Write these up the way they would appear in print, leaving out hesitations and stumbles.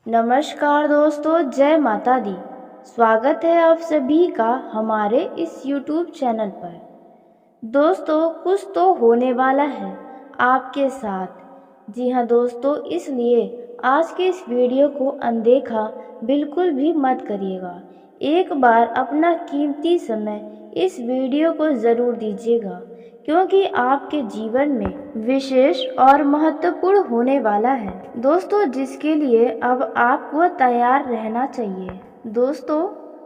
नमस्कार दोस्तों, जय माता दी। स्वागत है आप सभी का हमारे इस YouTube चैनल पर। दोस्तों, कुछ तो होने वाला है आपके साथ। जी हाँ दोस्तों, इसलिए आज के इस वीडियो को अनदेखा बिल्कुल भी मत करिएगा। एक बार अपना कीमती समय इस वीडियो को ज़रूर दीजिएगा, क्योंकि आपके जीवन में विशेष और महत्वपूर्ण होने वाला है दोस्तों, जिसके लिए अब आपको तैयार रहना चाहिए। दोस्तों,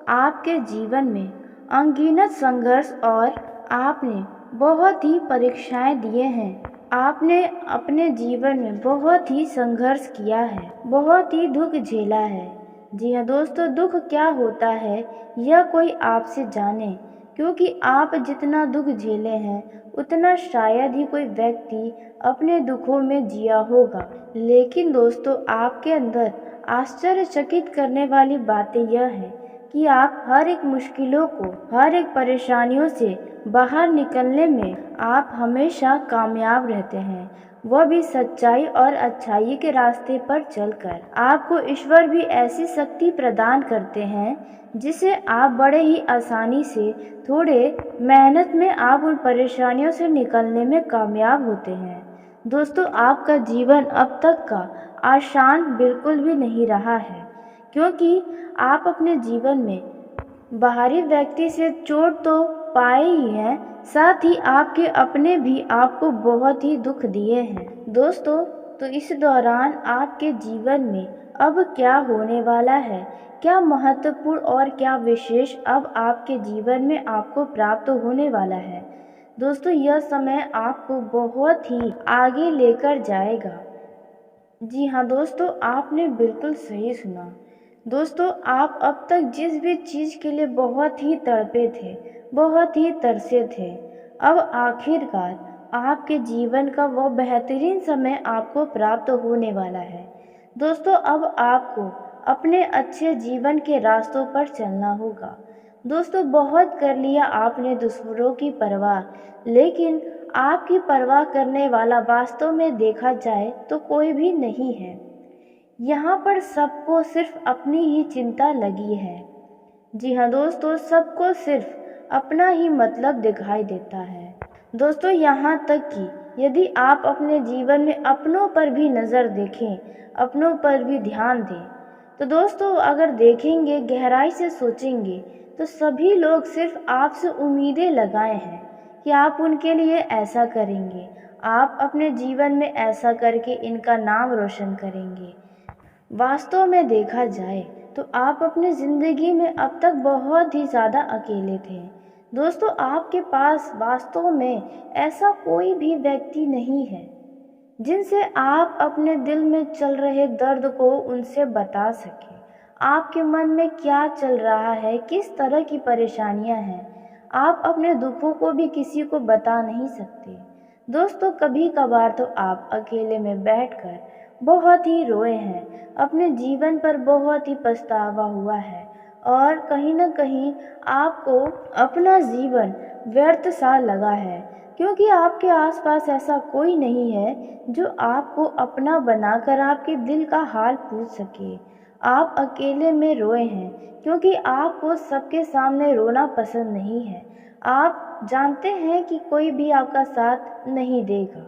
आपके जीवन में अनगिनत संघर्ष और आपने बहुत ही परीक्षाएं दिए हैं। आपने अपने जीवन में बहुत ही संघर्ष किया है, बहुत ही दुख झेला है। जी हाँ दोस्तों, दुख क्या होता है यह कोई आपसे जाने, क्योंकि आप जितना दुख झेले हैं उतना शायद ही कोई व्यक्ति अपने दुखों में जिया होगा। लेकिन दोस्तों, आपके अंदर आश्चर्यचकित करने वाली बातें यह है कि आप हर एक मुश्किलों को, हर एक परेशानियों से बाहर निकलने में आप हमेशा कामयाब रहते हैं, वह भी सच्चाई और अच्छाई के रास्ते पर चलकर। आपको ईश्वर भी ऐसी शक्ति प्रदान करते हैं जिसे आप बड़े ही आसानी से, थोड़े मेहनत में आप उन परेशानियों से निकलने में कामयाब होते हैं। दोस्तों, आपका जीवन अब तक का आसान बिल्कुल भी नहीं रहा है, क्योंकि आप अपने जीवन में बाहरी व्यक्ति से चोट तो पाए ही हैं, साथ ही आपके अपने भी आपको बहुत ही दुख दिए हैं। दोस्तों, तो इस दौरान आपके जीवन में अब क्या होने वाला है, क्या महत्वपूर्ण और क्या विशेष अब आपके जीवन में आपको प्राप्त होने वाला है। दोस्तों, यह समय आपको बहुत ही आगे लेकर जाएगा। जी हाँ दोस्तों, आपने बिल्कुल सही सुना। दोस्तों, आप अब तक जिस भी चीज़ के लिए बहुत ही तड़पे थे, बहुत ही तरसे थे, अब आखिरकार आपके जीवन का वो बेहतरीन समय आपको प्राप्त होने वाला है। दोस्तों, अब आपको अपने अच्छे जीवन के रास्तों पर चलना होगा। दोस्तों, बहुत कर लिया आपने दूसरों की परवाह, लेकिन आपकी परवाह करने वाला वास्तव में देखा जाए तो कोई भी नहीं है। यहाँ पर सबको सिर्फ अपनी ही चिंता लगी है। जी हाँ दोस्तों, सबको सिर्फ अपना ही मतलब दिखाई देता है। दोस्तों, यहाँ तक कि यदि आप अपने जीवन में अपनों पर भी नज़र देखें, अपनों पर भी ध्यान दें, तो दोस्तों अगर देखेंगे, गहराई से सोचेंगे, तो सभी लोग सिर्फ आपसे उम्मीदें लगाए हैं कि आप उनके लिए ऐसा करेंगे, आप अपने जीवन में ऐसा करके इनका नाम रोशन करेंगे। वास्तव में देखा जाए तो आप अपनी ज़िंदगी में अब तक बहुत ही ज़्यादा अकेले थे। दोस्तों, आपके पास वास्तव में ऐसा कोई भी व्यक्ति नहीं है जिनसे आप अपने दिल में चल रहे दर्द को उनसे बता सकें। आपके मन में क्या चल रहा है, किस तरह की परेशानियां हैं, आप अपने दुखों को भी किसी को बता नहीं सकते। दोस्तों, कभी कभार तो आप अकेले में बैठकर बहुत ही रोए हैं, अपने जीवन पर बहुत ही पछतावा हुआ है, और कहीं ना कहीं आपको अपना जीवन व्यर्थ सा लगा है, क्योंकि आपके आसपास ऐसा कोई नहीं है जो आपको अपना बनाकर आपके दिल का हाल पूछ सके। आप अकेले में रोए हैं क्योंकि आपको सबके सामने रोना पसंद नहीं है। आप जानते हैं कि कोई भी आपका साथ नहीं देगा,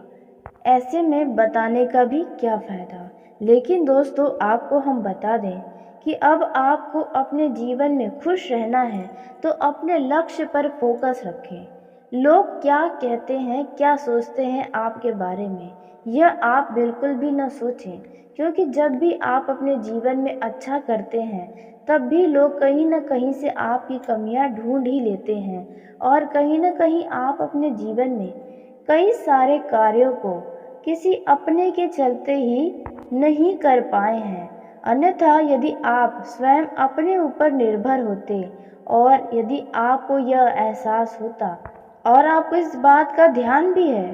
ऐसे में बताने का भी क्या फ़ायदा। लेकिन दोस्तों, आपको हम बता दें कि अब आपको अपने जीवन में खुश रहना है तो अपने लक्ष्य पर फोकस रखें। लोग क्या कहते हैं, क्या सोचते हैं आपके बारे में, यह आप बिल्कुल भी न सोचें, क्योंकि जब भी आप अपने जीवन में अच्छा करते हैं तब भी लोग कहीं न कहीं से आपकी कमियां ढूंढ ही लेते हैं, और कहीं न कहीं आप अपने जीवन में कई सारे कार्यों को किसी अपने के चलते ही नहीं कर पाए हैं। अन्यथा यदि आप स्वयं अपने ऊपर निर्भर होते, और यदि आपको यह एहसास होता और आपको इस बात का ध्यान भी है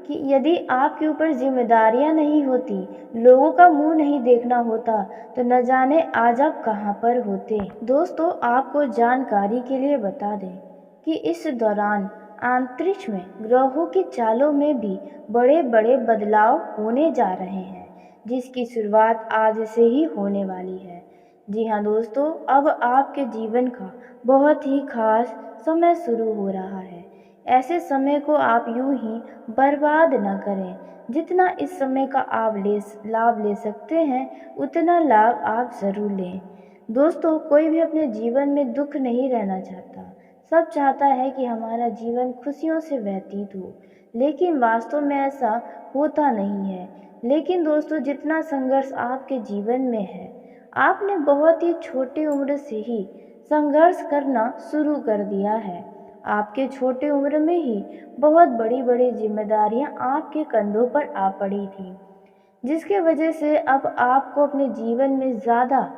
कि यदि आपके ऊपर जिम्मेदारियां नहीं होती, लोगों का मुंह नहीं देखना होता, तो न जाने आज आप कहां पर होते। दोस्तों, आपको जानकारी के लिए बता दें कि इस दौरान अंतरिक्ष में ग्रहों की चालों में भी बड़े बड़े बदलाव होने जा रहे हैं, जिसकी शुरुआत आज से ही होने वाली है। जी हाँ दोस्तों, अब आपके जीवन का बहुत ही खास समय शुरू हो रहा है। ऐसे समय को आप यूं ही बर्बाद न करें। जितना इस समय का आप लाभ ले सकते हैं, उतना लाभ आप ज़रूर लें। दोस्तों, कोई भी अपने जीवन में दुख नहीं रहना चाहता। सब चाहता है कि हमारा जीवन खुशियों से व्यतीत हो, लेकिन वास्तव में ऐसा होता नहीं है। लेकिन दोस्तों, जितना संघर्ष आपके जीवन में है, आपने बहुत ही छोटी उम्र से ही संघर्ष करना शुरू कर दिया है। आपके छोटे उम्र में ही बहुत बड़ी बड़ी जिम्मेदारियां आपके कंधों पर आ पड़ी थी, जिसके वजह से अब आपको अपने जीवन में ज़्यादा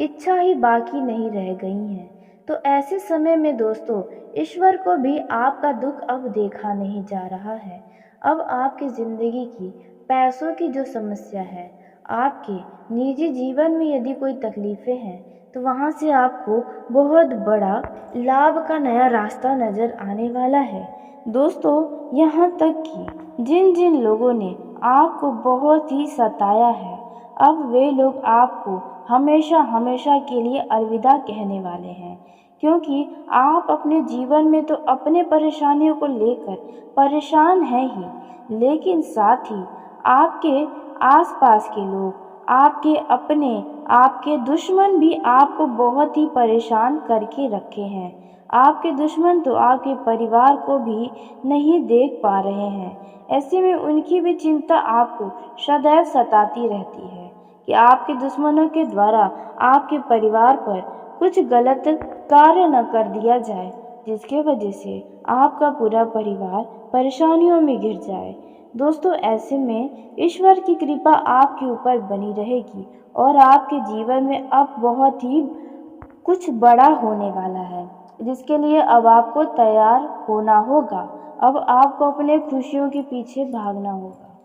इच्छा ही बाकी नहीं रह गई है। तो ऐसे समय में दोस्तों, ईश्वर को भी आपका दुख अब देखा नहीं जा रहा है। अब आपकी ज़िंदगी की पैसों की जो समस्या है, आपके निजी जीवन में यदि कोई तकलीफ़ें हैं, तो वहाँ से आपको बहुत बड़ा लाभ का नया रास्ता नज़र आने वाला है। दोस्तों, यहाँ तक कि जिन जिन लोगों ने आपको बहुत ही सताया है, अब वे लोग आपको हमेशा हमेशा के लिए अलविदा कहने वाले हैं, क्योंकि आप अपने जीवन में तो अपने परेशानियों को लेकर परेशान हैं ही, लेकिन साथ ही आपके आसपास के लोग, आपके अपने, आपके दुश्मन भी आपको बहुत ही परेशान करके रखे हैं। आपके दुश्मन तो आपके परिवार को भी नहीं देख पा रहे हैं। ऐसे में उनकी भी चिंता आपको सदैव सताती रहती है कि आपके दुश्मनों के द्वारा आपके परिवार पर कुछ गलत कार्य न कर दिया जाए, जिसके वजह से आपका पूरा परिवार परेशानियों में घिर जाए। दोस्तों, ऐसे में ईश्वर की कृपा आपके ऊपर बनी रहेगी और आपके जीवन में अब बहुत ही कुछ बड़ा होने वाला है, जिसके लिए अब आपको तैयार होना होगा। अब आपको अपने खुशियों के पीछे भागना होगा,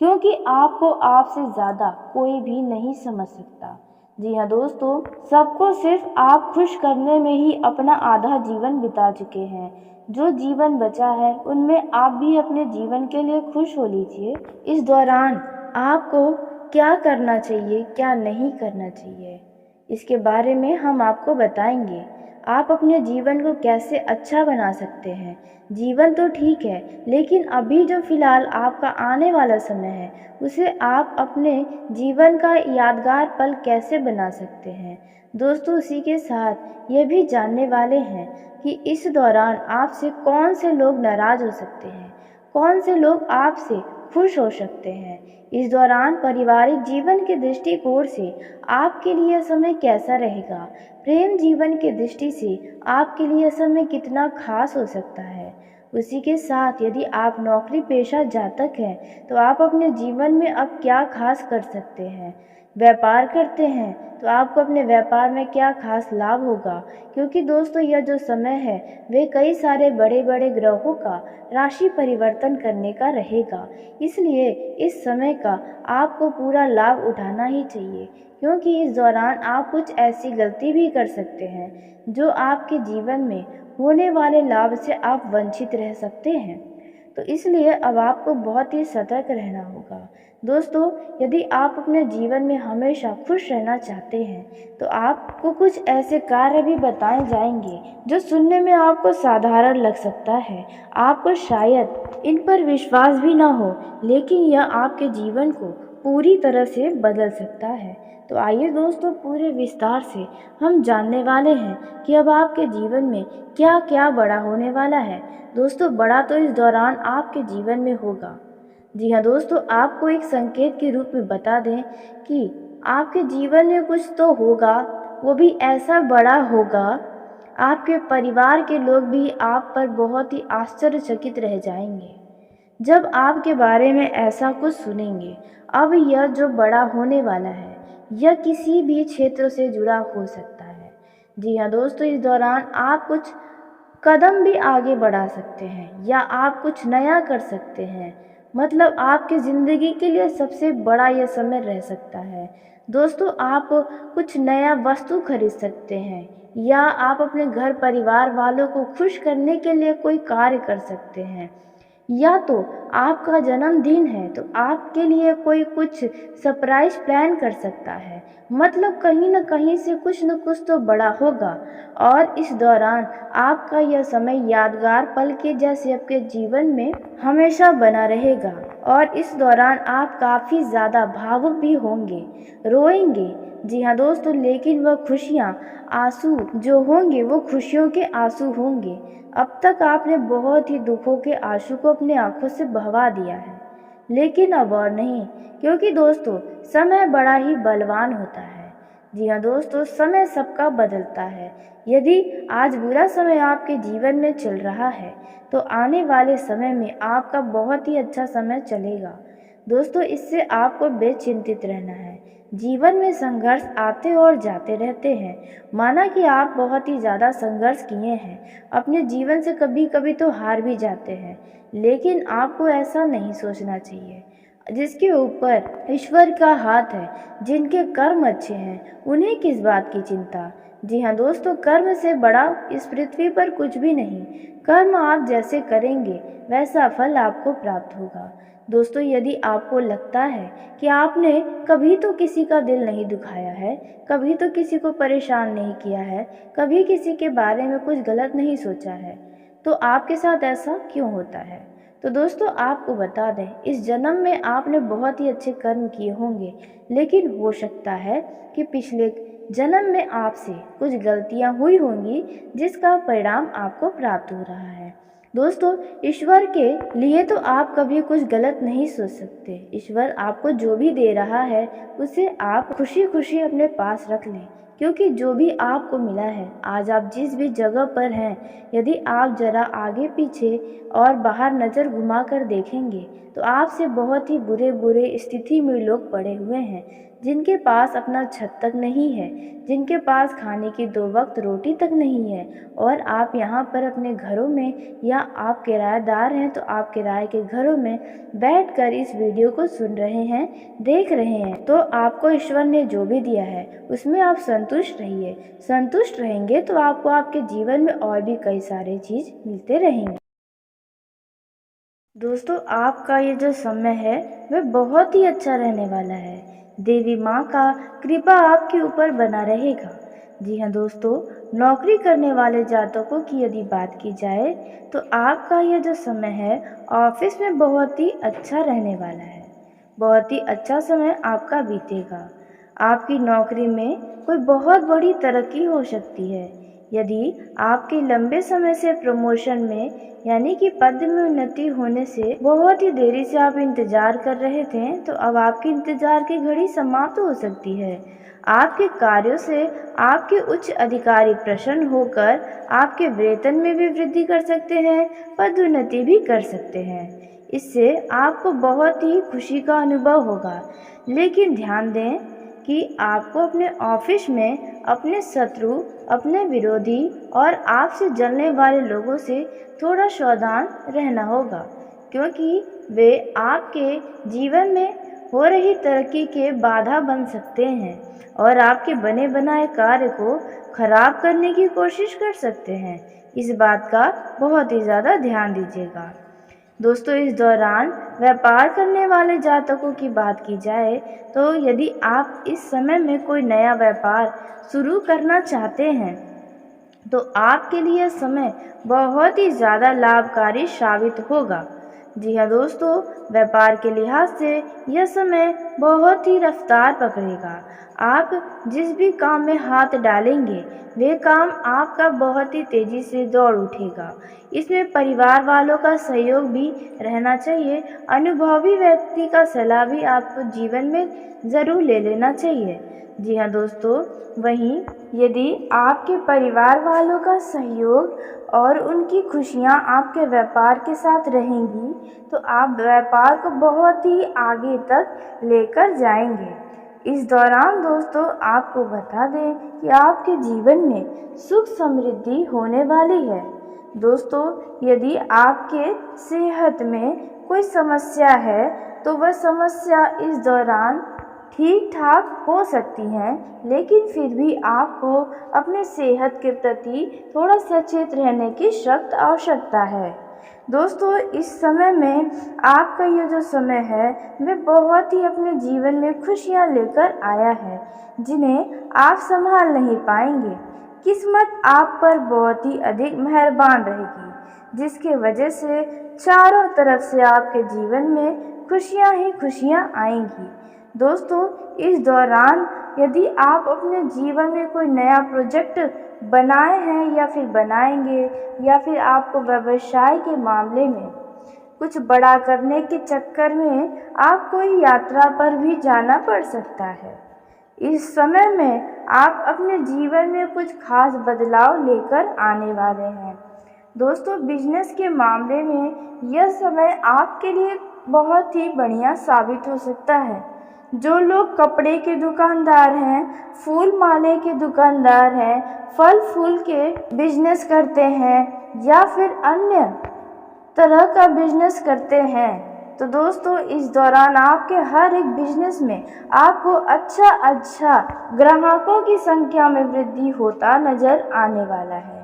क्योंकि आपको आपसे ज़्यादा कोई भी नहीं समझ सकता। जी हाँ दोस्तों, सबको सिर्फ आप खुश करने में ही अपना आधा जीवन बिता चुके हैं। जो जीवन बचा है, उनमें आप भी अपने जीवन के लिए खुश हो लीजिए। इस दौरान आपको क्या करना चाहिए, क्या नहीं करना चाहिए, इसके बारे में हम आपको बताएंगे। आप अपने जीवन को कैसे अच्छा बना सकते हैं। जीवन तो ठीक है, लेकिन अभी जो फ़िलहाल आपका आने वाला समय है, उसे आप अपने जीवन का यादगार पल कैसे बना सकते हैं। दोस्तों, उसी के साथ ये भी जानने वाले हैं कि इस दौरान आपसे कौन से लोग नाराज़ हो सकते हैं, कौन से लोग आपसे खुश हो सकते हैं। इस दौरान पारिवारिक जीवन के दृष्टिकोण से आपके लिए समय कैसा रहेगा, प्रेम जीवन के दृष्टि से आपके लिए समय कितना खास हो सकता है। उसी के साथ यदि आप नौकरी पेशा जातक हैं, तो आप अपने जीवन में अब क्या खास कर सकते हैं। व्यापार करते हैं तो आपको अपने व्यापार में क्या खास लाभ होगा, क्योंकि दोस्तों, यह जो समय है वे कई सारे बड़े बड़े ग्रहों का राशि परिवर्तन करने का रहेगा। इसलिए इस समय का आपको पूरा लाभ उठाना ही चाहिए, क्योंकि इस दौरान आप कुछ ऐसी गलती भी कर सकते हैं जो आपके जीवन में होने वाले लाभ से आप वंचित रह सकते हैं। तो इसलिए अब आपको बहुत ही सतर्क रहना होगा। दोस्तों, यदि आप अपने जीवन में हमेशा खुश रहना चाहते हैं, तो आपको कुछ ऐसे कार्य भी बताए जाएंगे जो सुनने में आपको साधारण लग सकता है। आपको शायद इन पर विश्वास भी ना हो, लेकिन यह आपके जीवन को पूरी तरह से बदल सकता है। तो आइए दोस्तों, पूरे विस्तार से हम जानने वाले हैं कि अब आपके जीवन में क्या क्या बड़ा होने वाला है। दोस्तों, बड़ा तो इस दौरान आपके जीवन में होगा। जी हाँ दोस्तों, आपको एक संकेत के रूप में बता दें कि आपके जीवन में कुछ तो होगा, वो भी ऐसा बड़ा होगा, आपके परिवार के लोग भी आप पर बहुत ही आश्चर्यचकित रह जाएंगे जब आपके बारे में ऐसा कुछ सुनेंगे। अब यह जो बड़ा होने वाला है, यह किसी भी क्षेत्र से जुड़ा हो सकता है। जी हाँ दोस्तों, इस दौरान आप कुछ कदम भी आगे बढ़ा सकते हैं या आप कुछ नया कर सकते हैं। मतलब आपकी ज़िंदगी के लिए सबसे बड़ा यह समय रह सकता है। दोस्तों, आप कुछ नया वस्तु खरीद सकते हैं या आप अपने घर परिवार वालों को खुश करने के लिए कोई कार्य कर सकते हैं। या तो आपका जन्मदिन है तो आपके लिए कोई कुछ सरप्राइज प्लान कर सकता है। मतलब कहीं न कहीं से कुछ न कुछ तो बड़ा होगा और इस दौरान आपका यह समय यादगार पल के जैसे आपके जीवन में हमेशा बना रहेगा और इस दौरान आप काफ़ी ज़्यादा भावुक भी होंगे, रोएंगे। जी हाँ दोस्तों, लेकिन वह खुशियाँ, आंसू जो होंगे वो खुशियों के आंसू होंगे। अब तक आपने बहुत ही दुखों के आंसू को अपनी आंखों से बहवा दिया है, लेकिन अब और नहीं, क्योंकि दोस्तों समय बड़ा ही बलवान होता है। जी हाँ दोस्तों, समय सबका बदलता है। यदि आज बुरा समय आपके जीवन में चल रहा है तो आने वाले समय में आपका बहुत ही अच्छा समय चलेगा। दोस्तों, इससे आपको बेचिंतित रहना है। जीवन में संघर्ष आते और जाते रहते हैं। माना कि आप बहुत ही ज़्यादा संघर्ष किए हैं, अपने जीवन से कभी कभी तो हार भी जाते हैं, लेकिन आपको ऐसा नहीं सोचना चाहिए। जिसके ऊपर ईश्वर का हाथ है, जिनके कर्म अच्छे हैं, उन्हें किस बात की चिंता। जी हाँ दोस्तों, कर्म से बड़ा इस पृथ्वी पर कुछ भी नहीं। कर्म आप जैसे करेंगे वैसा फल आपको प्राप्त होगा। दोस्तों, यदि आपको लगता है कि आपने कभी तो किसी का दिल नहीं दुखाया है, कभी तो किसी को परेशान नहीं किया है, कभी किसी के बारे में कुछ गलत नहीं सोचा है, तो आपके साथ ऐसा क्यों होता है? तो दोस्तों, आपको बता दें, इस जन्म में आपने बहुत ही अच्छे कर्म किए होंगे, लेकिन हो सकता है कि पिछले जन्म में आपसे कुछ गलतियां हुई होंगी, जिसका परिणाम आपको प्राप्त हो रहा है। दोस्तों, ईश्वर के लिए तो आप कभी कुछ गलत नहीं सोच सकते। ईश्वर आपको जो भी दे रहा है उसे आप खुशी खुशी अपने पास रख लें, क्योंकि जो भी आपको मिला है, आज आप जिस भी जगह पर हैं, यदि आप ज़रा आगे पीछे और बाहर नज़र घुमा कर देखेंगे तो आपसे बहुत ही बुरे बुरे स्थिति में लोग पड़े हुए हैं, जिनके पास अपना छत तक नहीं है, जिनके पास खाने की 2 वक्त रोटी तक नहीं है, और आप यहाँ पर अपने घरों में, या आप किराएदार हैं तो आप किराए के घरों में बैठकर इस वीडियो को सुन रहे हैं, देख रहे हैं। तो आपको ईश्वर ने जो भी दिया है उसमें आप संतुष्ट रहिए। संतुष्ट रहेंगे तो आपको आपके जीवन में और भी कई सारे चीज़ मिलते रहेंगे। दोस्तों, आपका ये जो समय है वह बहुत ही अच्छा रहने वाला है। देवी माँ का कृपा आपके ऊपर बना रहेगा। जी हाँ दोस्तों, नौकरी करने वाले जातकों की यदि बात की जाए तो आपका यह जो समय है ऑफिस में बहुत ही अच्छा रहने वाला है। बहुत ही अच्छा समय आपका बीतेगा। आपकी नौकरी में कोई बहुत बड़ी तरक्की हो सकती है। यदि आपके लंबे समय से प्रमोशन में, यानी कि पद में उन्नति होने से बहुत ही देरी से आप इंतजार कर रहे थे, तो अब आपकी इंतजार की घड़ी समाप्त हो सकती है। आपके कार्यों से आपके उच्च अधिकारी प्रसन्न होकर आपके वेतन में भी वृद्धि कर सकते हैं, पदोन्नति भी कर सकते हैं। इससे आपको बहुत ही खुशी का अनुभव होगा। लेकिन ध्यान दें कि आपको अपने ऑफिस में अपने शत्रु, अपने विरोधी और आपसे जलने वाले लोगों से थोड़ा सावधान रहना होगा, क्योंकि वे आपके जीवन में हो रही तरक्की के बाधा बन सकते हैं और आपके बने बनाए कार्य को खराब करने की कोशिश कर सकते हैं। इस बात का बहुत ही ज़्यादा ध्यान दीजिएगा। दोस्तों, इस दौरान व्यापार करने वाले जातकों की बात की जाए तो यदि आप इस समय में कोई नया व्यापार शुरू करना चाहते हैं तो आपके लिए समय बहुत ही ज़्यादा लाभकारी साबित होगा। जी हाँ दोस्तों, व्यापार के लिहाज से यह समय बहुत ही रफ्तार पकड़ेगा। आप जिस भी काम में हाथ डालेंगे वे काम आपका बहुत ही तेज़ी से दौड़ उठेगा। इसमें परिवार वालों का सहयोग भी रहना चाहिए। अनुभवी व्यक्ति का सलाह भी आपको जीवन में ज़रूर ले लेना चाहिए। जी हाँ दोस्तों, वहीं यदि आपके परिवार वालों का सहयोग और उनकी खुशियाँ आपके व्यापार के साथ रहेंगी तो आप व्यापार को बहुत ही आगे तक लेकर जाएंगे। इस दौरान दोस्तों, आपको बता दें कि आपके जीवन में सुख समृद्धि होने वाली है। दोस्तों, यदि आपके सेहत में कोई समस्या है तो वह समस्या इस दौरान ठीक ठाक हो सकती हैं, लेकिन फिर भी आपको अपने सेहत के प्रति थोड़ा सचेत रहने की सख्त आवश्यकता है। दोस्तों, इस समय में आपका ये जो समय है वह बहुत ही अपने जीवन में खुशियाँ लेकर आया है, जिन्हें आप संभाल नहीं पाएंगे। किस्मत आप पर बहुत ही अधिक मेहरबान रहेगी, जिसके वजह से चारों तरफ से आपके जीवन में खुशियाँ ही खुशियाँ आएंगी। दोस्तों, इस दौरान यदि आप अपने जीवन में कोई नया प्रोजेक्ट बनाए हैं या फिर बनाएंगे, या फिर आपको व्यवसाय के मामले में कुछ बड़ा करने के चक्कर में आप कोई यात्रा पर भी जाना पड़ सकता है। इस समय में आप अपने जीवन में कुछ खास बदलाव लेकर आने वाले हैं। दोस्तों, बिजनेस के मामले में यह समय आपके लिए बहुत ही बढ़िया साबित हो सकता है। जो लोग कपड़े के दुकानदार हैं, फूल माले के दुकानदार हैं, फल फूल के बिजनेस करते हैं या फिर अन्य तरह का बिजनेस करते हैं, तो दोस्तों इस दौरान आपके हर एक बिजनेस में आपको अच्छा ग्राहकों की संख्या में वृद्धि होता नजर आने वाला है।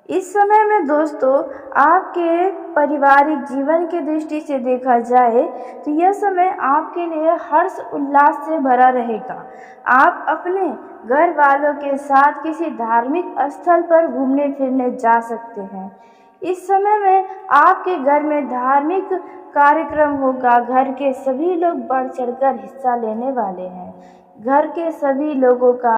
इस समय में दोस्तों आपके पारिवारिक जीवन की दृष्टि से देखा जाए तो यह समय आपके लिए हर्ष उल्लास से भरा रहेगा। आप अपने घर वालों के साथ किसी धार्मिक स्थल पर घूमने फिरने जा सकते हैं। इस समय में आपके घर में धार्मिक कार्यक्रम होगा। घर के सभी लोग बढ़ चढ़कर हिस्सा लेने वाले हैं। घर के सभी लोगों का